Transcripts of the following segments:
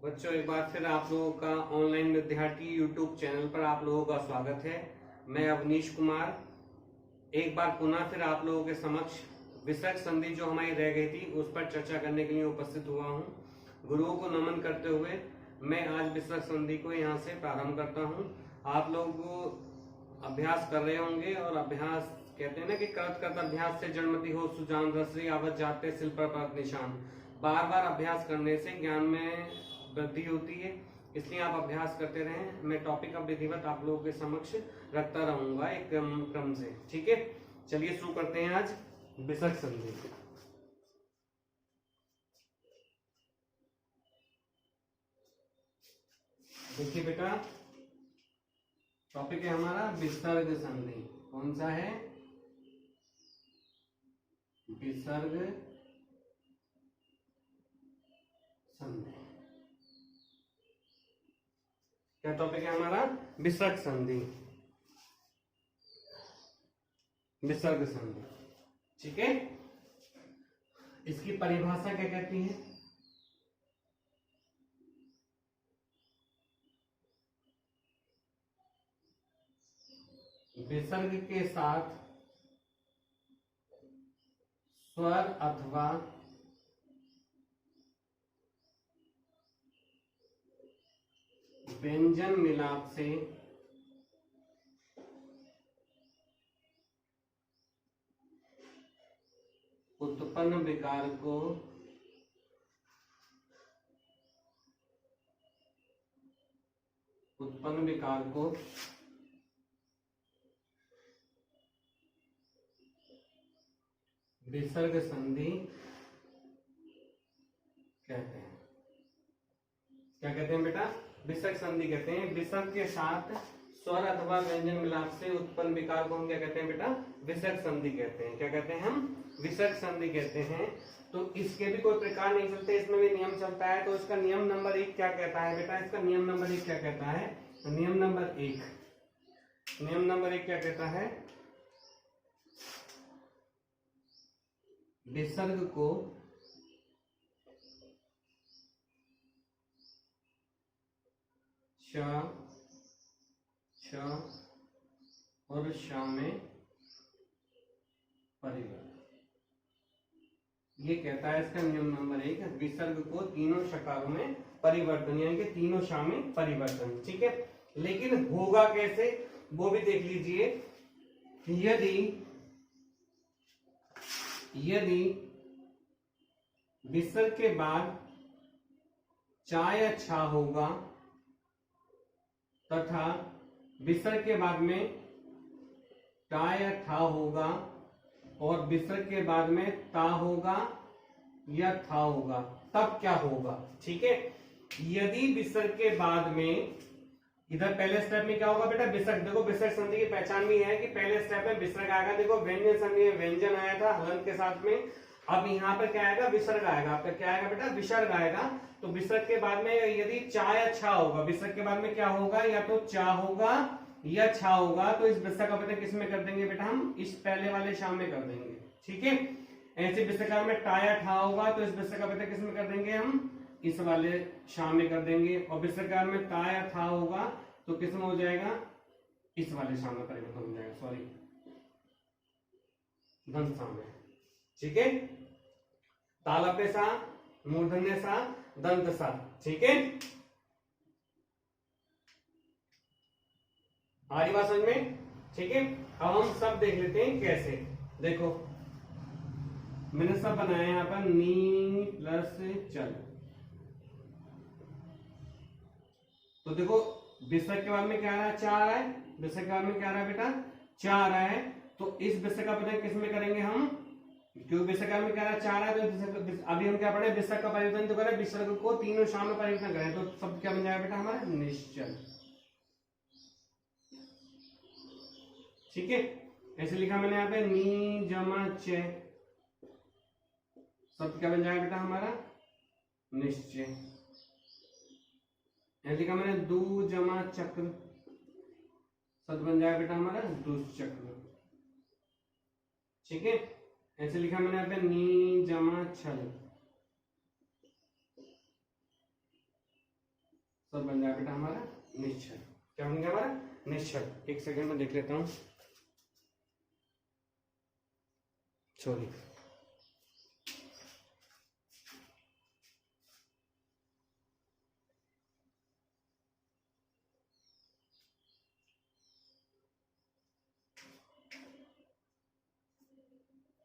बच्चों, एक बार फिर आप लोगों का ऑनलाइन विद्यार्थी यूट्यूब चैनल पर आप लोगों का स्वागत है। मैं अवनीश कुमार एक बार पुनः फिर आप लोगों के समक्ष विसर्ग संधि जो हमारी रह गई थी उस पर चर्चा करने के लिए उपस्थित हुआ हूँ। गुरुओं को नमन करते हुए मैं आज विसर्ग संधि को यहाँ से प्रारंभ करता हूँ। आप लोग अभ्यास कर रहे होंगे और अभ्यास कहते हैं ना कि करत करत अभ्यास से जन्मति हो सुजान, रसरी आवत जाते सिल पर परत निशान। बार बार अभ्यास करने से ज्ञान में वृद्धि होती है, इसलिए आप अभ्यास करते रहें। मैं टॉपिक अब विधिवत आप लोगों के समक्ष रखता रहूंगा एक क्रम से। ठीक है, चलिए शुरू करते हैं आज विसर्ग संधि। देखिए बेटा, टॉपिक है हमारा विसर्ग संधि। कौन सा है? विसर्ग संधि। क्या टॉपिक है हमारा? विसर्ग संधि। विसर्ग संधि, ठीक है। इसकी परिभाषा क्या कहती है? विसर्ग के साथ स्वर अथवा व्यंजन मिलाप से उत्पन्न विकार को विसर्ग संधि कहते हैं। क्या कहते हैं बेटा? विसर्ग संधि कहते हैं। विसर्ग के साथ स्वर अथवा व्यंजन मिलाप से उत्पन्न विकार को हम क्या कहते हैं बेटा? विसर्ग संधि कहते हैं। क्या कहते हैं हम? विसर्ग संधि कहते हैं। तो इसके भी कोई प्रकार नहीं चलते, इसमें भी नियम चलता है। तो इसका नियम नंबर 1 क्या कहता है बेटा? इसका नियम नंबर 1 क्या कहता है? नियम नंबर 1 क्या कहता है? विसर्ग को श, श और श में परिवर्तन। ये कहता है इसका नियम नंबर 1, विसर्ग को तीनों शकारों में परिवर्तन, यानी कि तीनों श में परिवर्तन। ठीक है, लेकिन होगा कैसे वो भी देख लीजिए। यदि विसर्ग के बाद चा या छा होगा तथा विसर्ग के बाद में टा या ठा होगा और विसर्ग के बाद में ता होगा या था होगा, तब क्या होगा? ठीक है, यदि विसर्ग के बाद में इधर पहले स्टेप में क्या होगा बेटा? विसर्ग। देखो, विसर्ग संधि की पहचान भी है कि पहले स्टेप में विसर्ग आएगा। देखो, व्यंजन संधि में व्यंजन आया था हलंत के साथ में। अब यहाँ पर क्या आएगा? विसर्ग आएगा। आपका क्या आएगा बेटा? विसर्ग आएगा। तो विसर्ग के बाद में यदि चा या छा होगा, विसर्ग के बाद में क्या होगा? या तो चा होगा या छा होगा। तो इस विसर्ग का पता किस में कर देंगे बेटा? हम इस पहले वाले शाम में कर देंगे। ठीक है, ऐसे विसर्ग में टा या ठा होगा तो इस विसर्ग का पता किस में कर देंगे? हम इस वाले शाम में कर देंगे। और विसर्ग में ता या था होगा तो किस में हो जाएगा? इस वाले शाम में परिवर्तन हो जाएगा। सॉरी, दंत शाम में। ठीक है, तालव्य सा, मूर्धन्य सा, दंत सा। ठीक है, आ रही बात समझ में? ठीक है, अब हम सब देख लेते हैं कैसे। देखो, मैंने सब बनाया यहां पर नी प्लस चल। तो देखो, विसर्ग के बाद में क्या आ रहा है? चा आ रहा है। विसर्ग के बाद में क्या आ रहा है बेटा? चा आ रहा है। तो इस विसर्ग का पता किस में करेंगे हम? क्योंकि विसर्ग में क्या आ रहा है? चा आ रहा है। तो अभी हम क्या पढ़े? विसर्ग का परिवर्तन तो करें, विसर्ग को तीनों शाम में परिवर्तन करें। तो सब क्या बन जाएगा बेटा हमारा? निश्चल। ठीक है, ऐसे लिखा मैंने यहाँ पे नी जमा चे, सब क्या बन जाएगा बेटा हमारा? निश्चय। ऐसे लिखा मैंने दू जमा चक्र, सब बन जाएगा बेटा हमारा दुष्चक्र। ठीक है, ऐसे लिखा मैंने यहाँ पे नी जमा छल, सब बन जाएगा बेटा हमारा निश्चल। क्या बन गया हमारा निश्चल। एक सेकंड में देख लेता हूं, सॉरी।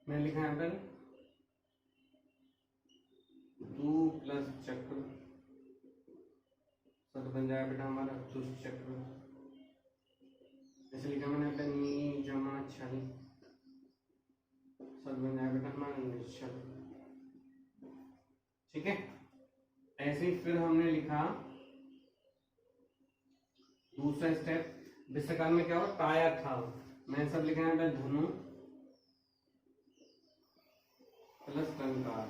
मैंने लिखा है पर 2 प्लस चक्र, सब बन जाएगा बेटा हमारा दुष्चक्र। ऐसे लिखा मैंने पे नी जमा छल, सब बन जाएगा बेटा हमारा निश्चल। ठीक है। ऐसे ही फिर हमने लिखा दूसरा स्टेप, विषयकाल में क्या हो ताया था, मैंने सब लिखा है धनु प्लस टंकार।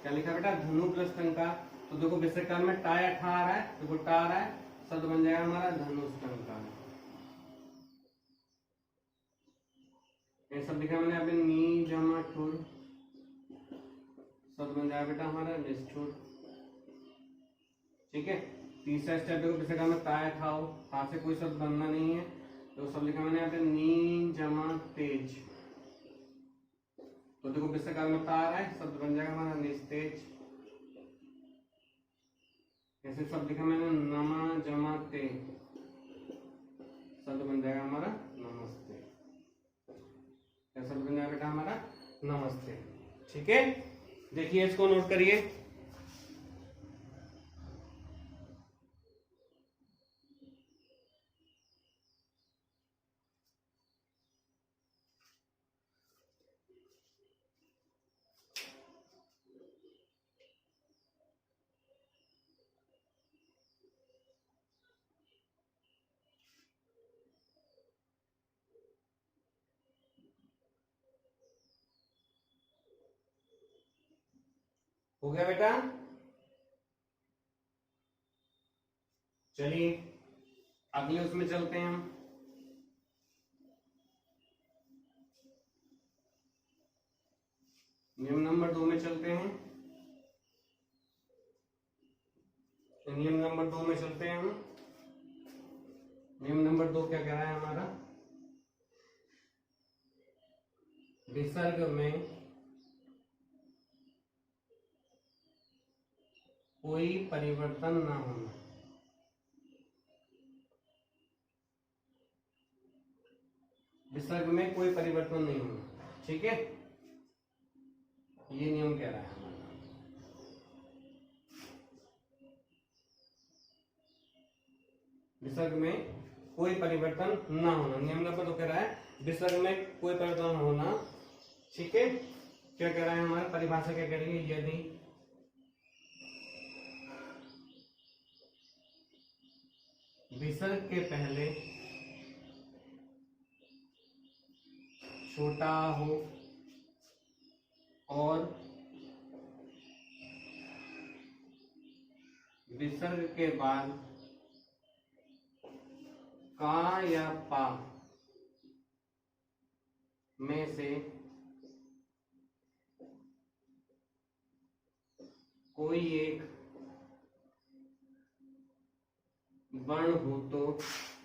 क्या लिखा बेटा धनु प्लस टंकार। तो देखो विषयकाल में टाया ठा आ रहा है, देखो टा आ रहा है, शब्द बन जाएगा हमारा धनुष टंकार। ये सब लिखा मैंने अभी नी जमा ठुर, शब्द बन जाएगा बेटा हमारा निष्ठुर। ठीक है। तीसरा स्टेप देखो विषयकाल में ताया था, था से कोई शब्द बनना नहीं है, तो सब लिखा मैंने यहाँ पे नी जमा तेज। तो देखो विषयकाल में ता आ रहा है, शब्द बन जाएगा हमारा निस्तेज। ऐसे शब्द लिखा मैंने नमा जमा ते, शब्द बन जाएगा हमारा नमस्ते। क्या शब्द बन जाएगा बेटा हमारा नमस्ते। ठीक है। देखिए इसको नोट करिए। हो गया बेटा। चलिए अगले उसमें चलते हैं हम। नियम नंबर 2 में चलते हैं। तो नियम नंबर 2 में चलते हैं हम। नियम नंबर 2 क्या कह रहा है हमारा, विसर्ग में कोई परिवर्तन ना होना। विसर्ग में कोई परिवर्तन नहीं होना। ठीक है। ये नियम कह रहा है हमारा। विसर्ग में कोई परिवर्तन ना होना। नियम नंबर 2 कह रहा है विसर्ग में कोई परिवर्तन होना। ठीक है। क्या कह रहा है हमारा परिभाषा, क्या कह रही है, यदि विसर्ग के पहले छोटा हो और विसर्ग के बाद का या पा में से कोई एक वर्ण हो तो विसर्ग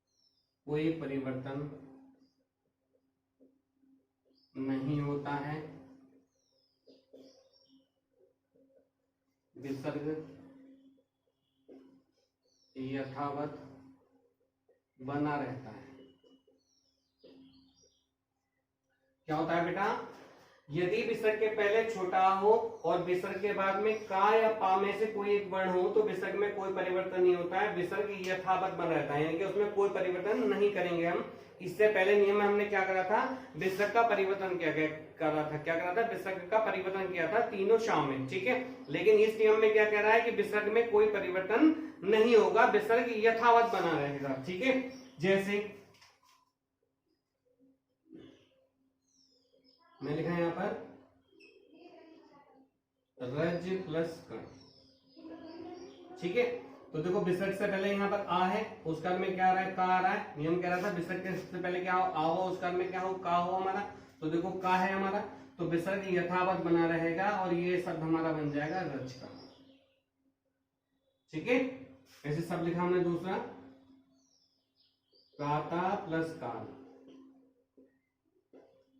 में कोई परिवर्तन नहीं होता है। विसर्ग यथावत बना रहता है। क्या होता है बेटा, यदि विसर्ग के पहले छोटा हो और विसर्ग के बाद में का या पा में से कोई एक वर्ण हो तो विसर्ग में कोई परिवर्तन नहीं होता है, विसर्ग यथावत बना रहता है, यानी कि उसमें कोई परिवर्तन नहीं करेंगे हम। इससे पहले नियम में हमने क्या करा था, विसर्ग का परिवर्तन क्या करा था, विसर्ग का परिवर्तन किया था तीनों शाम में। ठीक है। लेकिन इस नियम में क्या कह रहा है कि विसर्ग में कोई परिवर्तन नहीं होगा, विसर्ग यथावत बना रहेगा। ठीक है। जैसे मैं लिखा है यहां पर रज प्लस कण। ठीक है। तो देखो विसर्ग से पहले यहाँ पर आ है, उस काल में क्या आ रहा है, का आ रहा है। नियम कह रहा था विसर्ग के से पहले क्या हो, आ हो, उस काल में क्या हो, का हो हमारा। तो देखो का है हमारा, तो विसर्ग यथावत बना रहेगा और ये शब्द हमारा बन जाएगा रचका। ठीक है, ऐसे शब्द लिखा हमने दूसरा, काता प्लस काल,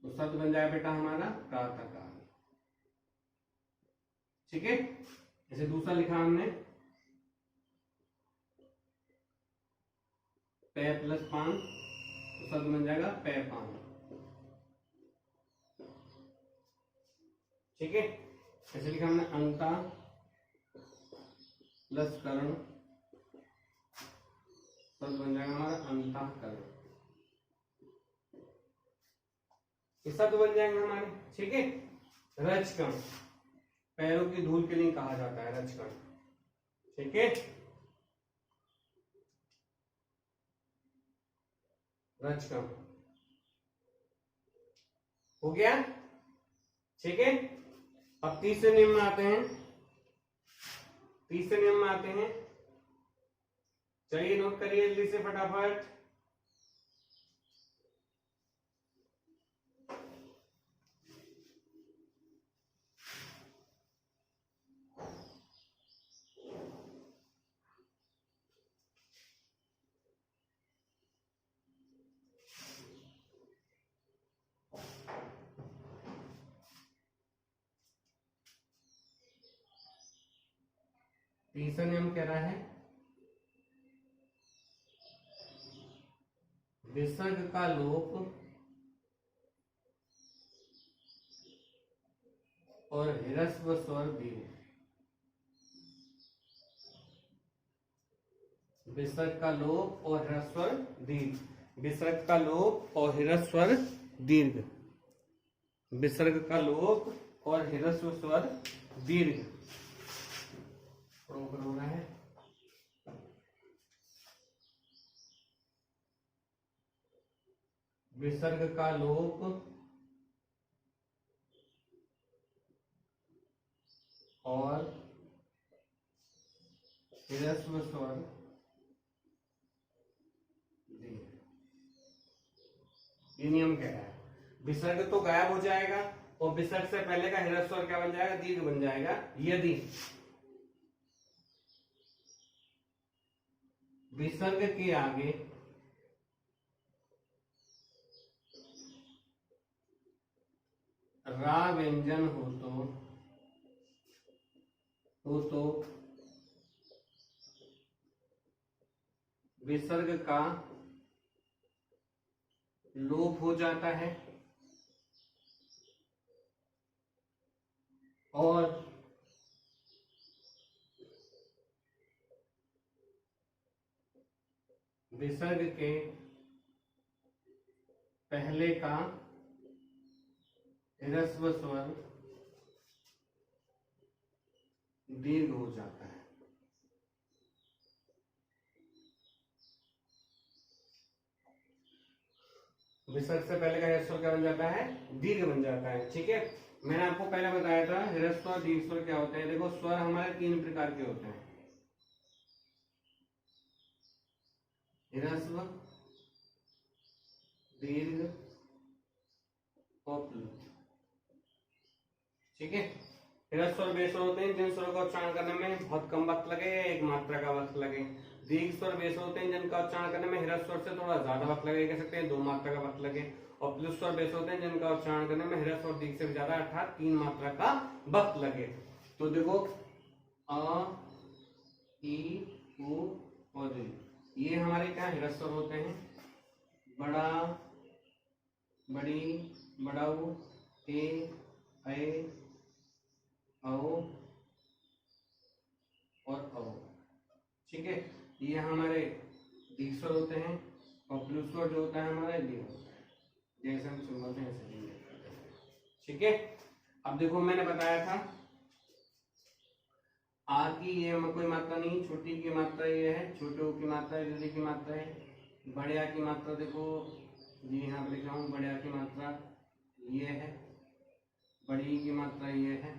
तो शब्द बन जाए बेटा हमारा काता काल। ठीक है, ऐसे दूसरा लिखा हमने पे प्लस पान, तो शब्द बन जाएगा पे पान। ठीक है, ऐसे लिखा हमने अंता प्लस कर्ण, शब्द बन जाएगा हमारा अंतःकरण। ये शब्द बन जाएंगे हमारे। ठीक है, रजकण, पैरों की धूल के लिए कहा जाता है रजकण। ठीक है, रजकण हो गया। ठीक है, अब तीसरे नियम में आते हैं। तीसरे नियम में आते हैं, चलिए नोट करिए जल्दी से फटाफट। तीसरा नियम कह रहा है विसर्ग का लोप और ह्रस्व स्वर दीर्घ। विसर्ग का लोप और ह्रस्व स्वर दीर्घ, विसर्ग का लोप और ह्रस्व स्वर दीर्घ, विसर्ग का लोप और ह्रस्व स्वर दीर्घ। ऊपर होना है, विसर्ग का लोप और ह्रस्व स्वर दीर्घ। ये नियम कह रहा है विसर्ग तो गायब हो जाएगा और विसर्ग से पहले का ह्रस्व स्वर क्या बन जाएगा, दीर्घ बन जाएगा, यदि विसर्ग के आगे रा व्यंजन हो तो विसर्ग का लोप हो जाता है और विसर्ग के पहले का ह्रस्व स्वर दीर्घ हो जाता है। विसर्ग से पहले का ह्रस्व स्वर क्या बन जाता है, दीर्घ बन जाता है। ठीक है, मैंने आपको पहले बताया था ह्रस्व स्वर दीर्घ स्वर क्या होते हैं। देखो स्वर हमारे तीन प्रकार के होते हैं, ह्रस्व, दीर्घ और प्लुत। ठीक है, ह्रस्व स्वर वे स्वर होते हैं जिन स्वरों का उच्चारण करने में बहुत कम वक्त लगे, एक मात्रा का वक्त लगे। दीर्घ स्वर वे स्वर होते हैं जिनका उच्चारण करने में ह्रस्व स्वर से थोड़ा ज्यादा वक्त लगे, कह सकते हैं 2 मात्रा का वक्त लगे। और प्लुत स्वर वे स्वर होते हैं जिनका उच्चारण करने में ह्रस्व और दीर्घ से भी ज्यादा अर्थात 3 मात्रा का वक्त लगे। तो देखो अ, ई, उ और ऋ, ये हमारे क्या ह्रस्व स्वर होते हैं। बड़ा, बड़ी, बड़ाऊ, ए, औ और औ। ठीक है, ये हमारे दीर्घ स्वर होते हैं और प्लुत स्वर जो होता है हमारा दीर्घ होता है, जैसे हम सिंबल में ऐसे लिख देते हैं। ठीक है, अब देखो मैंने बताया था आ की ये कोई मात्रा नहीं, छोटी की मात्रा ये है, छोटे ओ की मात्रा जल्दी की मात्रा है। बड़े आ की मात्रा देखो ये यहाँ पे लिख रहा हूँ, बड़े आ की मात्रा ये है, बड़ी की मात्रा ये है,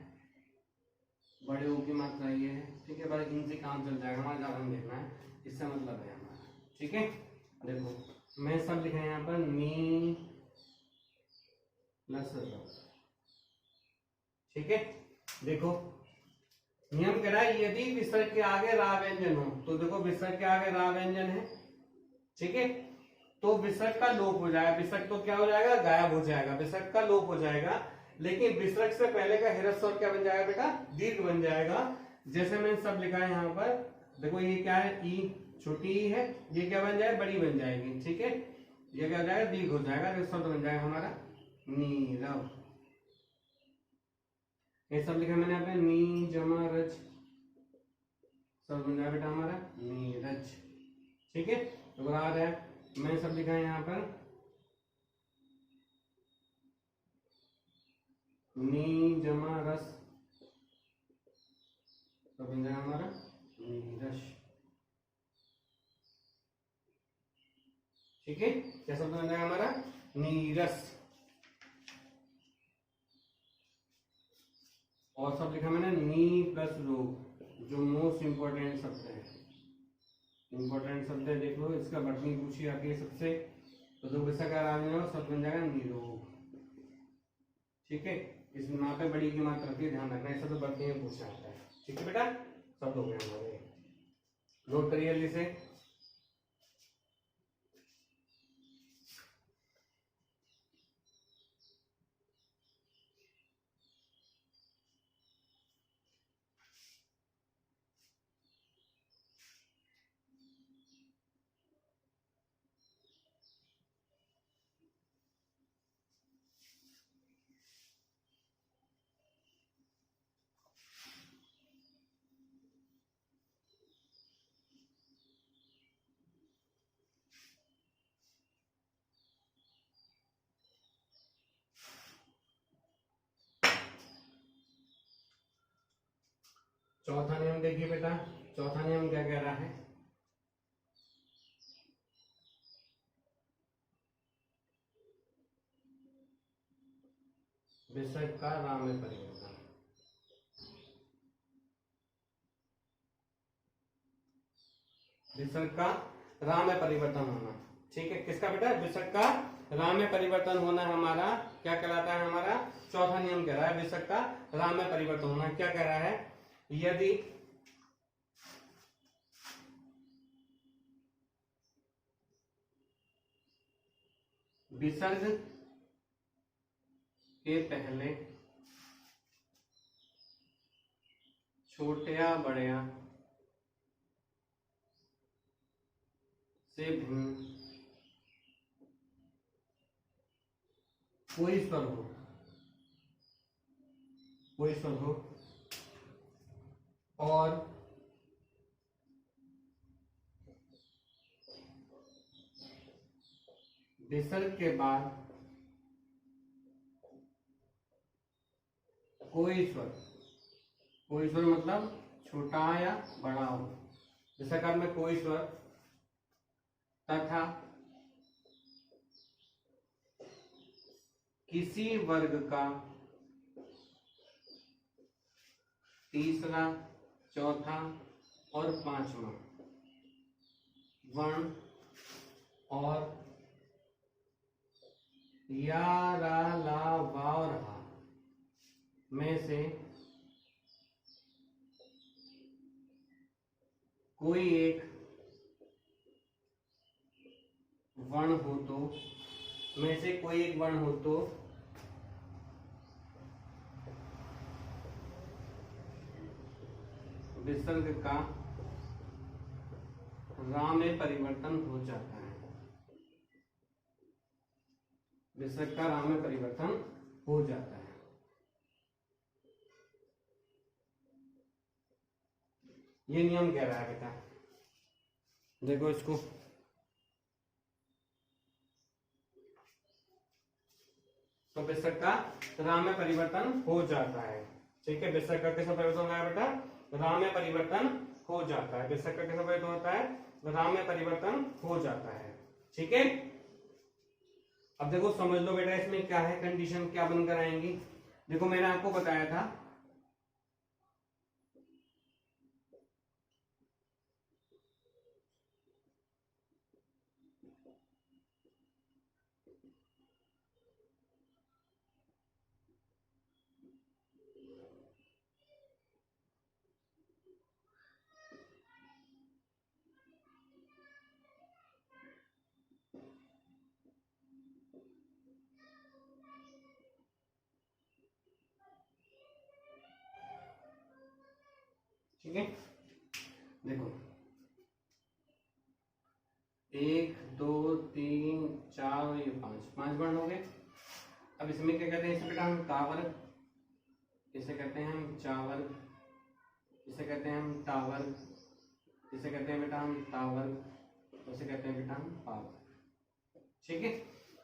बड़े ओ की मात्रा ये है। ठीक है, थोड़ा इनसे काम चल जाएगा, हमारा ज्यादा नहीं देखना है, इससे मतलब है हमारा। ठीक है, देखो मैं सब लिखा है यहाँ पर नी प्लस र। ठीक है, देखो नियम कह रहा है यदि विसर्ग के आगे रा व्यंजन हो, तो देखो विसर्ग के आगे रा व्यंजन है, ठीक है, तो विसर्ग का लोप हो जाएगा। विसर्ग तो क्या हो जाएगा, गायब हो जाएगा, विसर्ग का लोप हो जाएगा। लेकिन विसर्ग से पहले का ह्रस्व स्वर क्या बन जाएगा बेटा, दीर्घ बन जाएगा। जैसे मैंने सब लिखा है यहाँ पर, देखो ये क्या है, ई छोटी ई है, ये क्या बन जाएगा, बड़ी बन जाएगी। ठीक है, ये क्या हो जाएगा, दीर्घ हो जाएगा, तो शब्द बन जाएगा हमारा नीरव। ये सब लिखा मैंने यहाँ पे, नी जमा रज, सब बन जाएगा बेटा हमारा नीरज। ठीक है, तो याद है मैंने सब लिखा है यहाँ पर, नी जमा रस, तो बन जाएगा हमारा नीरस। ठीक है, क्या शब्द बन जाएगा हमारा, नीरस। और सब लिखा मैंने नी प्लस रो, जो मोस्ट इंपॉर्टेंट शब्द है, इंपॉर्टेंट शब्द है। देख लो, इसका बटनी पूछी आती है सबसे, तो दो विषय का शब्द बन जाएगा निरोग। ठीक है, इस यहाँ पे बड़ी की मात्रा रखिए, ध्यान रखना, ऐसा तो बटनी में पूछा आता है। ठीक है बेटा, सब हो गए हमारे, नोट करिए जल्दी से। चौथा नियम देखिए बेटा, चौथा नियम क्या कह रहा है, विसर्ग का रा में परिवर्तन। विसर्ग का रा में परिवर्तन होना। ठीक है, किसका बेटा, विसर्ग का रा में परिवर्तन होना हमारा क्या कहलाता है, हमारा चौथा नियम कह रहा है, विसर्ग का रा में परिवर्तन होना। क्या कह रहा है, यदि विसर्ग के पहले छोटया बड़या से भिन्न कोई स्वर हो, कोई स्वर हो, और विसर्ग के बाद कोई स्वर, कोई स्वर मतलब छोटा या बड़ा हो, विसर्ग में कोई स्वर तथा किसी वर्ग का तीसरा, चौथा और पांचवा वर्ण और या, रा, ला, वा और हा में से कोई एक वर्ण हो तो, में से कोई एक वर्ण हो तो विसर्ग का रा में परिवर्तन हो जाता है, विसर्ग का रा में परिवर्तन हो जाता है। ये नियम कह रहा है बेटा, देखो इसको, तो विसर्ग का रा में परिवर्तन हो जाता है। ठीक है, विसर्ग का कैसा परिवर्तन होता है बेटा, रा में परिवर्तन हो जाता है। विसर्ग का कैसा परिवर्तन होता है, रा में परिवर्तन हो जाता है। ठीक है, अब देखो समझ लो बेटा, इसमें क्या है कंडीशन, क्या बनकर आएंगी। देखो मैंने आपको बताया था ठीक है, देखो 1 2 3 4 और ये 5 वर्ण हो गए। अब इसमें क्या कहते हैं, इसे बेटा हम टावर, इसे कहते हैं हम चावर, इसे कहते हैं हम टावर, इसे कहते हैं बेटा हम टावर, इसे कहते हैं बेटा हम पावर। ठीक है,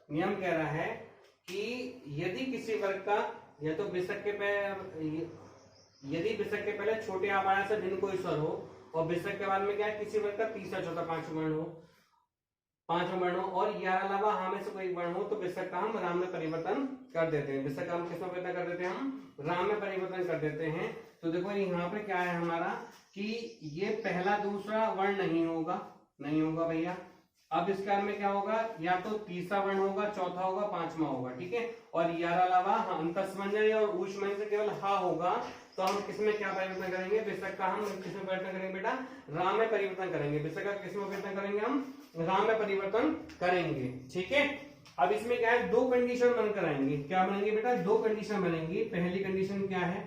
नियम कह रहा है कि यदि किसी वर्ग का या तो विसर्ग के पहले, यदि विसर्ग के पहले छोटे आवाज से भिन्न कोई स्वर हो और विसर्ग के बाद में क्या है किसी वर्ग का तीसरा चौथा पांचवा वर्ण हो, पांचवा वर्ण हो और यह अलावा हाँ में से कोई वर्ण हो, तो विसर्ग का हम राम में परिवर्तन कर देते हैं। विसर्ग का हम किस में परिवर्तन कर देते हैं, हम राम में परिवर्तन कर देते हैं। तो देखो यहाँ पे क्या है हमारा कि ये पहला दूसरा वर्ण नहीं होगा, नहीं होगा भैया। अब इसके बाद में क्या होगा, या तो तीसरा वर्ण होगा, चौथा होगा, पांचवा होगा। ठीक है, और यार अलावा अंतस्मंजन और ऊष्मय से केवल हा होगा। तो हम किसमें क्या परिवर्तन करेंगे, विसर्ग का हम किसमें परिवर्तन करेंगे बेटा, राम में परिवर्तन करेंगे। विसर्ग का किसमें परिवर्तन करेंगे, हम राम में परिवर्तन करेंगे। ठीक है, अब इसमें क्या है, दो कंडीशन बनकर आएंगे। क्या बनेंगे बेटा, दो कंडीशन बनेंगी। पहली कंडीशन क्या है,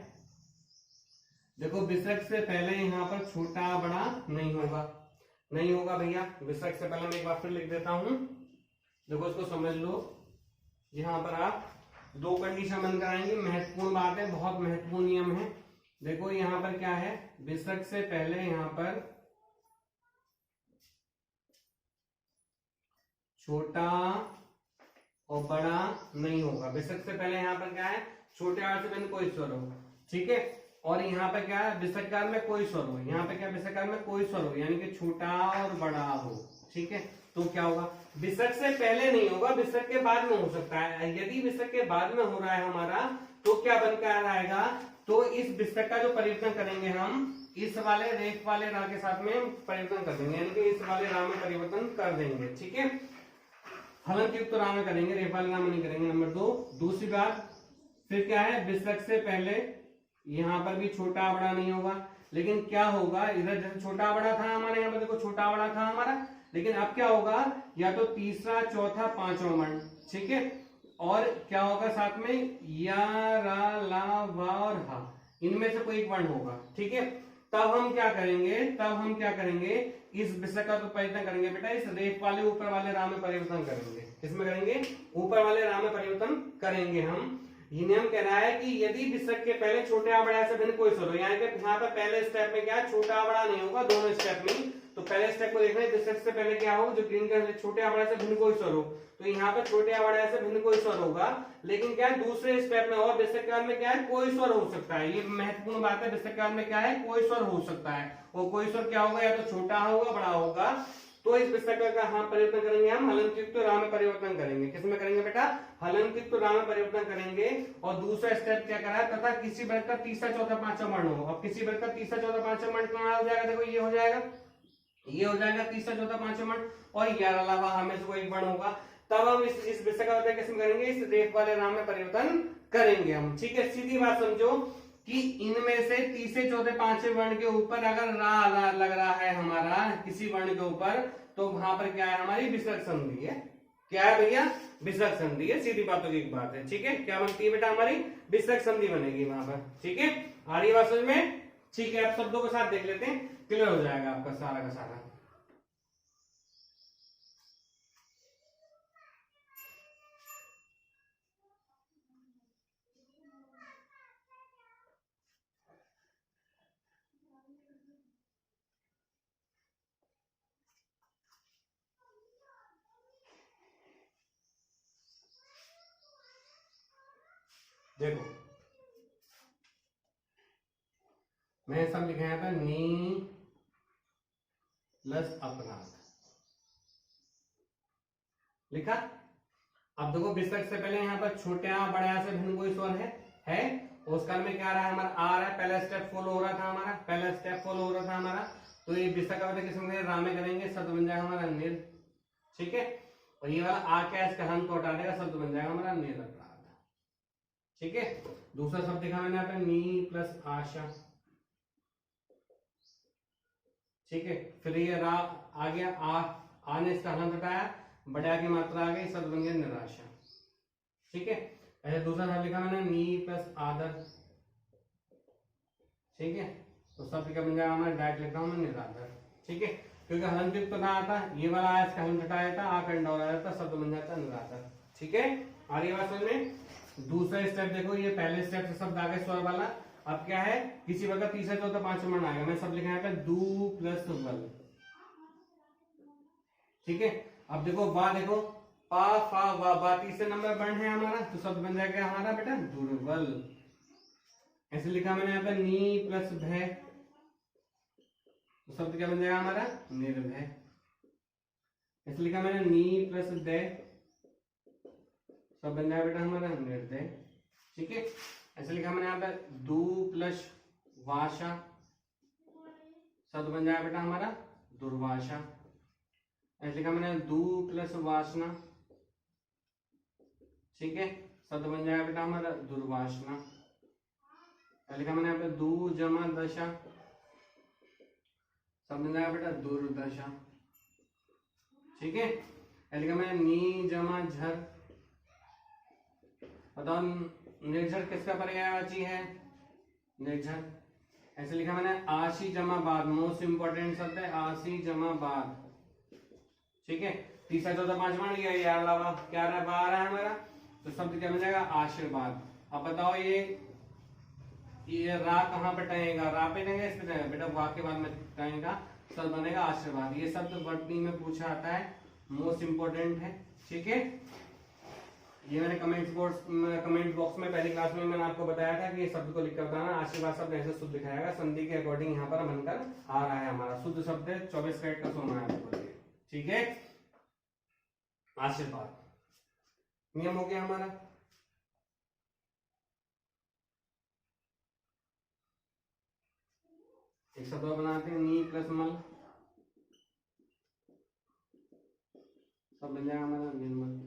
देखो विसर्ग से पहले यहाँ पर छोटा बड़ा नहीं होगा, नहीं होगा भैया। विसर्ग से पहले मैं एक बार फिर लिख देता हूं, देखो इसको समझ लो। यहाँ पर आप दो कंडीशन बनकर आएंगे, महत्वपूर्ण बात है, बहुत महत्वपूर्ण नियम है। देखो यहाँ पर क्या है, विसर्ग से पहले यहाँ पर छोटा और बड़ा नहीं होगा। विसर्ग से पहले यहाँ पर क्या है, छोटे आर से भिन्न कोई स्वर हो। ठीक है, और यहाँ पे क्या है, विसर्ग काल में कोई स्वर हो। यहाँ पे क्या, विसर्ग काल में कोई स्वर हो, यानी कि छोटा और बड़ा हो। ठीक है, तो क्या होगा, विसर्ग से पहले नहीं होगा, विसर्ग के बाद में हो सकता है। यदि विसर्ग के बाद में हो रहा है हमारा, तो क्या बनकर आएगा, तो इस विसर्ग का जो परिवर्तन करेंगे हम, इस वाले रेख वाले रा के साथ में परिवर्तन कर देंगे, यानी कि इस वाले रा में परिवर्तन कर देंगे। ठीक है, हलंत युक्त रा में करेंगे, रेख वाले रा में नहीं करेंगे। नंबर 2, दूसरी बात फिर क्या है, विसर्ग से पहले यहाँ पर भी छोटा बड़ा नहीं होगा। लेकिन क्या होगा, इधर जैसे छोटा बड़ा था हमारे यहाँ पर, देखो छोटा बड़ा था हमारा, लेकिन अब क्या होगा, या तो तीसरा चौथा पांचवा वर्ण। ठीक है, और क्या होगा साथ में, या रा ला वा और हा, इनमें से कोई एक वर्ण होगा। ठीक है, तब हम क्या करेंगे, तब हम क्या करेंगे, इस विसर्ग का तो परिवर्तन करेंगे बेटा, इस रेख वाले ऊपर वाले रा में परिवर्तन करेंगे। किसमें करेंगे, ऊपर वाले रा में परिवर्तन करेंगे हम। ये नियम कह रहा है कि यदि विसर्ग के पहले छोटे आ बड़ा से भिन्न कोई स्वर हो, यानी कि यहाँ पर पहले स्टेप में क्या, छोटा बड़ा नहीं होगा दोनों स्टेप में। तो पहले स्टेप को देखना है, विसर्ग से पहले क्या हो, जो ग्रीन का छोटे आ बड़ा से भिन्न कोई स्वर हो, तो यहाँ पर छोटे आ बड़ा से भिन्न कोई स्वर होगा। लेकिन क्या है, दूसरे स्टेप में और विसर्ग काल में क्या है, कोई स्वर हो सकता है। ये महत्वपूर्ण बात है, विसर्ग काल में क्या है, कोई स्वर हो सकता है। और कोई स्वर क्या होगा, या तो छोटा होगा, बड़ा होगा। तो इस विसर्ग का हम परिवर्तन करेंगे, हम हलंत युक्त रा में परिवर्तन करेंगे। किसमें करेंगे बेटा, हलंत युक्त रा में परिवर्तन करेंगे। और दूसरा स्टेप क्या करा है, तथा किसी वर्ग का तीसरा चौथा पांचवा वर्ण हो। अब किसी वर्ग का तीसरा चौथा पांचवा वर्ण कहाँ हो जाएगा, देखो ये हो जाएगा, ये हो जाएगा तीसरा चौथा पांचवा वर्ण, और यार अलावा हमें से कोई एक वर्ण होगा। तब हम इस विसर्ग का किसमें करेंगे, इस रेख वाले रा में परिवर्तन करेंगे हम। ठीक है, सीधी बात समझो कि इनमें से तीसरे चौथे पांचवें वर्ण के ऊपर अगर रा लग रहा है हमारा किसी वर्ण के ऊपर, तो वहां पर क्या है, हमारी विसर्ग संधि है। क्या है भैया, विसर्ग संधि है। सीधी बातों की एक बात है। ठीक है, क्या बनती है बेटा, हमारी विसर्ग संधि बनेगी वहां पर। ठीक है, आ रही बात समझ में। ठीक है, आप शब्दों के साथ देख लेते हैं, क्लियर हो जाएगा आपका सारा का सारा। देखो मैं सब लिखाया था, नी प्लस अपराध लिखा। अब देखो विसर्ग से पहले यहाँ पर छोटे बड़े से भिन्न कोई स्वर है। उस काल में क्या रहा है हमारा, आ रहा है, पहला स्टेप फॉलो हो रहा था हमारा, पहला स्टेप फॉलो हो रहा था हमारा। तो ये विसर्ग का किसमें रा में करेंगे, शब्द बन जाएगा हमारा निर। ठीक है, और ये वाला आ क्या इसका हन को हटा देगा, शब्द बन जाएगा हमारा निरपराध। ठीक है, दूसरा शब्द देखा मैंने यहाँ पे नी प्लस आशा। ठीक है, फिर ये रा आ गया, आ ने इसका हन हटाया, बड़ा की मात्रा आ गई, शब्द बन गया निराशा। ठीक है, ऐसे दूसरा शब्द लिखा मैंने नी प्लस आदर। ठीक है, तो शब्द क्या बन जाएगा हमारा, डायरेक्ट लिखा हूं मैं निरादर। ठीक है, क्योंकि हलन तो ना आता, ये वाला आया इसका हलन हटाया था, आ कंडा हो जाता, शब्द बन जाता निरादर। ठीक है, आ रही बात समझ में। दूसरा स्टेप देखो, ये पहले स्टेप से शब्द आ गए स्वर वाला। अब क्या है, किसी वर्ग का तीसरा चौथा पांचवा वर्ण आएगा। मैं सब लिखा है दू प्लस वल। ठीक है, अब देखो वा, देखो पा फा वा, बा तीसरे नंबर वर्ण है हमारा, तो शब्द बन जाएगा हमारा बेटा दुर्बल। ऐसे लिखा मैंने यहाँ पे नी प्लस भय, तो शब्द क्या बन जाएगा हमारा निर्भय। ऐसे लिखा मैंने नी प्लस दय, सब बन जाएगा बेटा हमारा निर्दय। ठीक है, ऐसे लिखा मैंने यहाँ पे दू प्लस वाशा, शब्द बन जाएगा बेटा हमारा दुर्वाशा। ऐसे लिखा मैंने दू प्लस वासना। ठीक है, शब्द बन जाएगा बेटा हमारा दुर्वासना। ऐसे लिखा मैंने यहाँ पे दू जमा दशा, शब्द बन जाएगा बेटा दुर्दशा। ठीक है, ऐसे लिखा मैंने नी जमा झर, बताओ निर्झर किसका पर्यायवाची है, निर्झर। ऐसे लिखा मैंने आशी जमा बाद, मोस्ट इंपोर्टेंट शब्द है आशी जमा बाद। ठीक है, तीसरा चौथा पांचवा लिया, ये अलावा क्या रहा, बा रहा है हमारा, तो शब्द क्या बन जाएगा आशीर्वाद। अब बताओ ये रा कहाँ पे टहेगा, रा पे टहेगा, इस पे टहेगा बेटा, वा के बाद में टहेगा, शब्द बनेगा आशीर्वाद। ये शब्द वर्तनी में पूछा आता है, मोस्ट इंपोर्टेंट है। ठीक है, ये मैंने कमेंट बॉक्स में पहली क्लास में मैंने आपको बताया था कि ये शब्द को लिखकर बताना। आशीर्वाद शब्द ऐसे शुद्ध दिखाएगा, संधि के अकॉर्डिंग यहाँ पर बनकर आ रहा है हमारा शुद्ध शब्द है, 24 कैरेट का सोना है आपको। ठीक है, आशीर्वाद नियम हो गया हमारा। एक शब्द बनाते हैं नी प्लस मल, सब बन जाएगा हमारा निर्मल।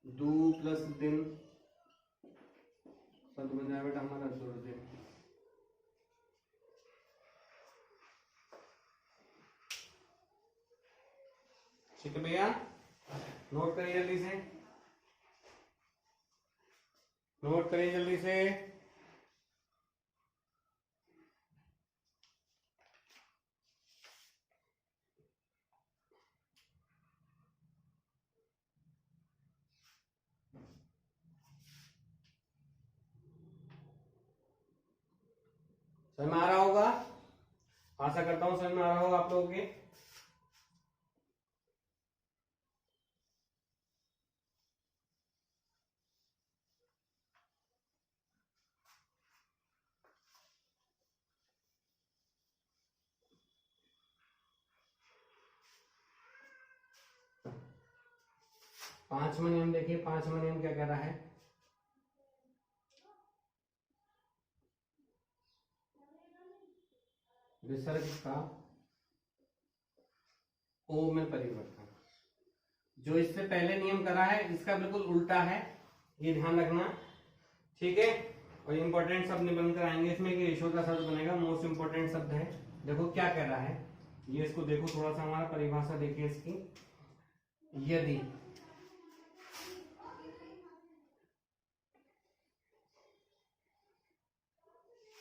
दू प्लस दिन, शब्द बन जाएगा बेटा हमारा दुर्दिन। ठीक है भैया, नोट करिए जल्दी से, नोट करिए जल्दी से। समझ में आ रहा होगा, आशा करता हूं समझ में आ रहा होगा आप लोगों के। पांचवा नियम देखिए, पांचवा नियम क्या कह रहा है, विसर्ग का ओ में परिवर्तन। जो इससे पहले नियम करा है इसका बिल्कुल उल्टा है, ये ध्यान रखना। ठीक है, और इंपॉर्टेंट शब्द निबंध कराएंगे इसमें कि यशोदा शब्द बनेगा, मोस्ट इंपॉर्टेंट शब्द है। देखो क्या कह रहा है, ये इसको देखो थोड़ा सा, हमारा परिभाषा देखिए इसकी। यदि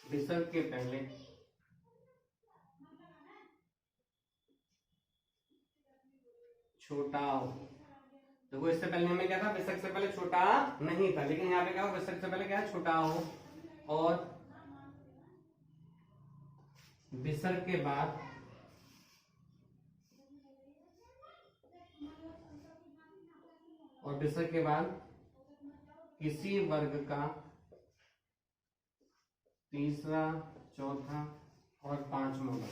विसर्ग के पहले छोटा हो, देखो इससे पहले हमें क्या था, विसर्ग से पहले छोटा नहीं था, लेकिन यहाँ पे क्या हो, विसर्ग से पहले क्या है, छोटा हो, और विसर्ग के बाद किसी वर्ग का तीसरा चौथा और पांचवा वर्ग,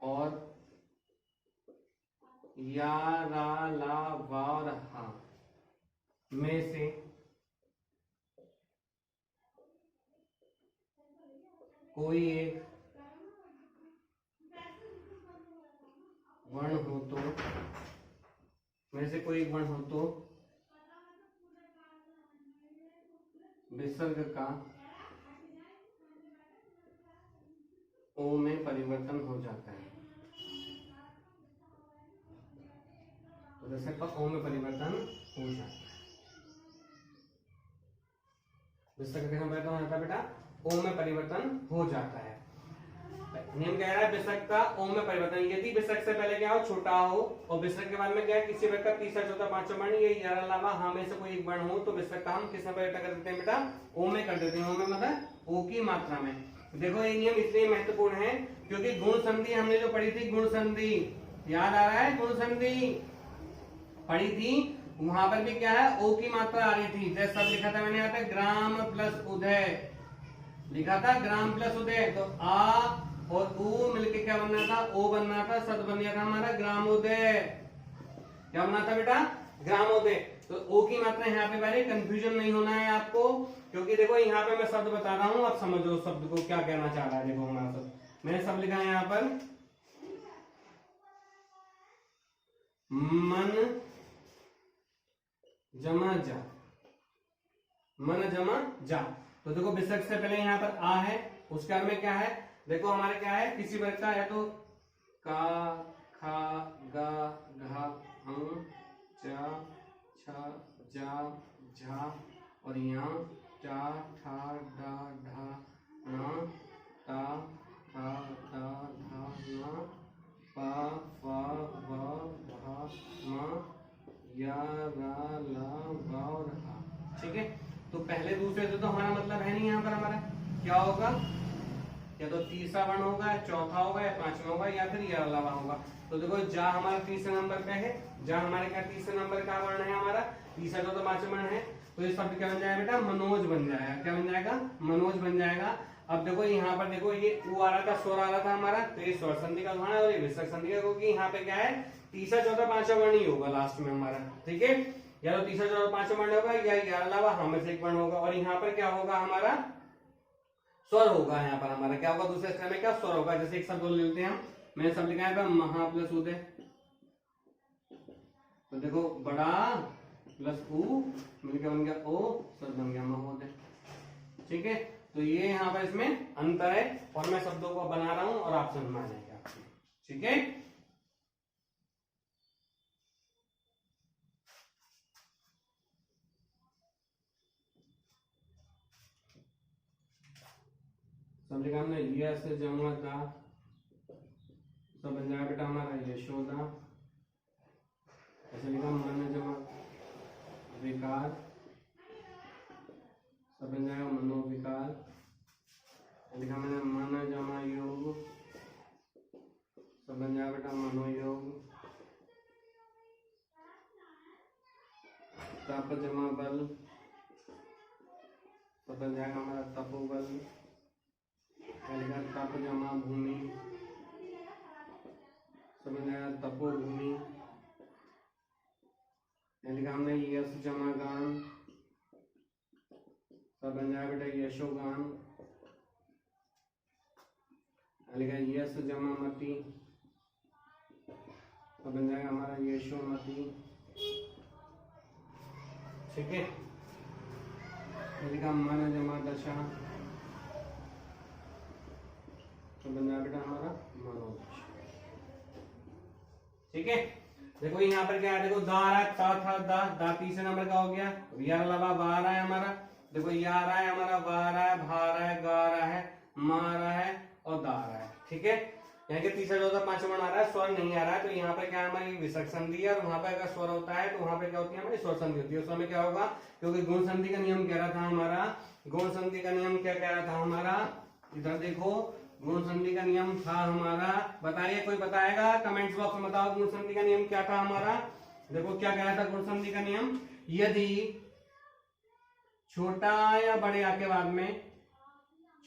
और या रा ला वा और हा में से कोई एक वर्ण हो तो, में से कोई वर्ण हो तो विसर्ग का ओ में परिवर्तन हो जाता है। तो विसर्ग का ओ में परिवर्तन हो जाता है। विसर्ग कैसे परिवर्तन होता है बेटा? ओ में परिवर्तन हो जाता है। नियम कह रहा है विसर्ग का ओ में परिवर्तन, यदि विसर्ग से पहले क्या हो, छोटा हो, और विसर्ग के बाद में क्या है, किसी वर्ग का तीसरा चौथा पांचवा वर्ण ये यार अलावा हाँ में से कोई एक वर्ण हो, तो विसर्ग का हम किस में परिवर्तन कर देते हैं बेटा? ओ में कर देते हैं। ओ में मतलब ओ की मात्रा में। देखो ये नियम इसलिए महत्वपूर्ण है क्योंकि गुण संधि हमने जो पढ़ी थी, गुण संधि याद आ रहा है? गुण संधि पढ़ी थी, वहां पर भी क्या है, ओ की मात्रा आ रही थी। जैसे सब लिखा था मैंने यहाँ पे ग्राम प्लस उदय लिखा था, ग्राम प्लस उदय, तो आ और ऊ मिलके क्या बनना था? ओ बनना था, सद बन गया था हमारा ग्रामोदय। क्या बनना था बेटा? ग्रामोदय। तो ओ की मात्रा यहाँ पे पहले कंफ्यूजन नहीं होना है आपको, क्योंकि देखो यहाँ पे मैं शब्द बता रहा हूँ, आप समझो शब्द को क्या कहना चाह रहा है। देखो हमारा शब्द मैंने सब लिखा है यहाँ पर, मन जमा जा, मन जमा जा। तो देखो विसर्ग से पहले यहाँ पर आ है, उसके बाद में क्या है, देखो हमारे क्या है, किसी वर्ग का है तो का, खा, गा, घा, अंग, चा, छा, जा, झा, और यहाँ टा, ठा, डा, ढा, ना, ता, था, धा, धा, ना, पा, फा, वा, भा, मा, या, रा, ला, वा और हा। ठीक है, तो पहले दूसरे से तो हमारा मतलब है नहीं, यहाँ पर हमारा क्या होगा, या तो तीसरा वर्ण होगा, या चौथा होगा, या पांचवा होगा, या फिर या अलावा होगा। तो देखो जा हमारा तीसरे नंबर पे है, जा हमारे क्या तीसरे नंबर का वर्ण है हमारा, तीसरा चौथा पांचवा वर्ण है, तो ये शब्द क्या बन जाएगा बेटा? मनोज बन जाएगा। क्या बन जाएगा? मनोज बन जाएगा। अब देखो यहाँ पर देखो ये ऊ आ रहा था, स्वर आ रहा था हमारा, तो ये स्वर संधि का वर्ण है और ये विसर्ग संधि का, क्योंकि यहाँ पे क्या है, तीसरा चौथा पांचवा वर्ण ही होगा लास्ट में हमारा। ठीक है, या तो तीसरा चौथा पांचवा वर्ण होगा, या अलावा हमें से एक वर्ण होगा, और यहाँ पर क्या होगा हमारा? स्वर होगा। यहाँ पर हमारा क्या होगा? दूसरे अक्षर में क्या स्वर होगा। जैसे एक शब्द लेते हैं हम, मैंने शब्द लिखा है महा प्लस उदय, तो देखो बड़ा प्लस ऊ मिलकर बन गया ओ, सर बन गया महोदय। ठीक है, तो ये यहाँ पर इसमें अंतर है, और मैं शब्दों को बना रहा हूं और आप समझ जाएंगे आपको। ठीक है, सब लिखा हमने यश जमा दा, सब बन जाएगा बेटा हमारा यशोदा। ऐसे लिखा मन जमा विकार, सब बन जाएगा मनोविकार। लिखा मैंने मन जमा योग, सब बन जाएगा बेटा मनोयोग। तप जमा बल, सब बन जाएगा हमारा तपोबल। लिखा तप जमा भूमि, सब बन जाएगा तपोभूमि। लिखा हमने यश जमा गान, सब बन जाएगा बेटा यशोगान। लिखा यश जमा मति, सब बन जाएगा हमारा यशोमति। ठीक है, लिखा मन जमा दशा, तो बन जाएगा बेटा हमारा मनोदशा। ठीक है, देखो यहाँ पर क्या है, देखो दा आ रहा है, ता था दा, दा तीसरे नंबर का हो गया, या अलावा बा आ रहा है हमारा, देखो या आ रहा है हमारा, बा आ रहा है, भा आ रहा है, गा आ रहा है, मा आ रहा है और दा आ रहा है। ठीक है, यहाँ के तीसरा चौथा पांचवा वर्ण आ रहा है, स्वर नहीं आ रहा है, तो यहाँ पर क्या हमारी विसर्ग संधि है, और वहां पर अगर स्वर होता है तो वहां पर क्या होती है हमारी स्वर संधि होती है। उस समय क्या होगा, क्योंकि गुण संधि का नियम कह रहा था हमारा, गुण संधि का नियम क्या कह रहा था हमारा, इधर देखो गुण संधि का नियम था हमारा, बताइए कोई बताएगा, कमेंट्स बॉक्स में बताओ गुण संधि का नियम क्या था हमारा। देखो क्या कह रहा था गुण संधि का नियम, यदि छोटा या बड़े आ के बाद में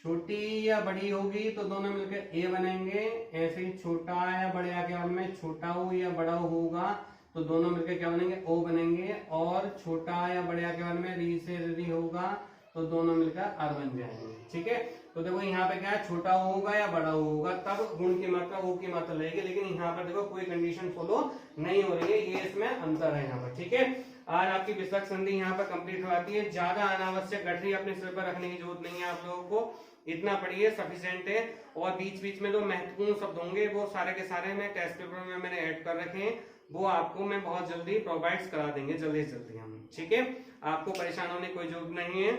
छोटी या बड़ी होगी तो दोनों मिलकर ए बनेंगे, ऐसे ही छोटा या बड़े आ के बाद में छोटा हो या बड़ा होगा तो दोनों मिलकर क्या बनेंगे? ओ बनेंगे। और छोटा या बड़े आ के बाद में री से री होगा तो दोनों मिलकर R बन जाएंगे। ठीक है, तो देखो यहाँ पे क्या है, छोटा O होगा या बड़ा O होगा तब गुण की मात्रा O की मात्रा लगेगी, लेकिन यहाँ पर देखो कोई कंडीशन फॉलो नहीं हो रही है, ये इसमें अंतर है यहाँ पर। ठीक है, आज आपकी विसर्ग संधि यहाँ पर कंप्लीट हो जाती है। ज्यादा अनावश्यक गठरी अपने सिर पर रखने की जरूरत नहीं है आप लोगों को, इतना पढ़िए सफिशिएंट है। और बीच बीच में जो महत्वपूर्ण शब्द होंगे वो सारे के सारे मैं टेस्ट पेपर में मैंने ऐड कर रखे हैं, वो आपको मैं बहुत जल्दी प्रोवाइड करा देंगे, जल्दी से जल्दी हम। ठीक है, आपको परेशान होने की कोई जरूरत नहीं है।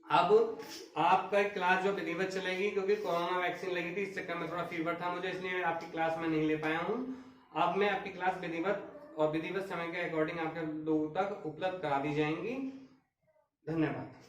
अब आपका क्लास जो विधिवत चलेगी, क्योंकि कोरोना वैक्सीन लगी थी इस चक्कर में थोड़ा फीवर था मुझे, इसलिए आपकी क्लास में नहीं ले पाया हूँ। अब मैं आपकी क्लास विधिवत और विधिवत समय के अकॉर्डिंग आपके लोगों तक उपलब्ध करा दी जाएंगी। धन्यवाद।